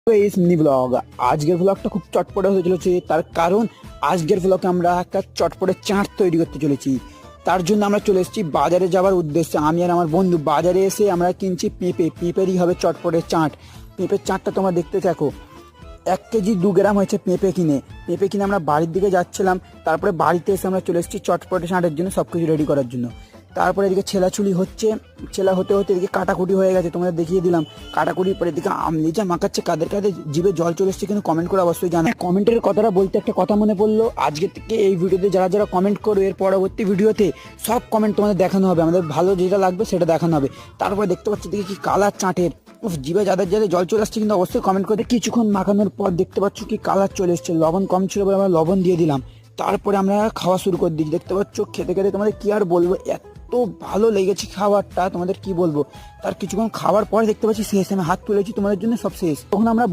Mini blog. আজকের ব্লগটা খুব চটপটে হতে চলেছে, তার কারণ আজকের ব্লগে আমরা একটা চটপটে চাট তৈরি করতে চলেছি। তার জন্য আমরা চলে এসেছি বাজারে যাওয়ার উদ্দেশ্যে। আমি আর আমার বন্ধু বাজারে এসে আমরা কিনছি পেঁপেরই হবে চটপটে চাট। পেঁপের চাটটা তোমরা দেখতে থাকো। 1 কেজি 2 গ্রাম হয়েছে পেঁপে কিনে আমরা বাড়ির দিকে যাচ্ছিলাম। তারপরে বাড়িতে এসে আমরা চলে এসেছি চটপটে চাটের জন্য সব কিছু রেডি করার জন্য। তারপরে এদিকে ছেলাছুলি হচ্ছে, ছেলা হতে হতে এদিকে কাটাকুটি হয়ে গেছে, তোমাদের দেখিয়ে দিলাম। কাটাকুটির পরে এদিকে আমলিজা মাখাচ্ছে, কাদের কাদের জিভে জল চলে এসছে কিন্তু কমেন্ট করে অবশ্যই জানা। কমেন্টের কথাটা বলতে একটা কথা মনে পড়লো, আজকে থেকে এই ভিডিওতে যারা যারা কমেন্ট করবে এর পরবর্তী ভিডিওতে সব কমেন্ট তোমাদের দেখানো হবে, আমাদের ভালো যেটা লাগবে সেটা দেখানো হবে। তারপরে দেখতে পাচ্ছি এদিকে কি কালার চাটের, জিভে যাদের যাদের জল চলে আসছে কিন্তু অবশ্যই কমেন্ট করে। কিছুক্ষণ মাখানোর পর দেখতে পাচ্ছ কি কালার চলে এসছে, লবণ কম ছিল বলে আমরা লবণ দিয়ে দিলাম। তারপরে আমরা খাওয়া শুরু করে দিচ্ছি। দেখতে পাচ্ছ খেতে খেতে তোমাদের কি আর বলবো, এত ভালো লেগেছে খাবারটা তোমাদের কি বলবো। তার কিছুক্ষণ খাওয়ার পরে দেখতে পাচ্ছি শেষ, আমি হাত তুলেছি তোমাদের জন্য সব শেষ। তখন আমরা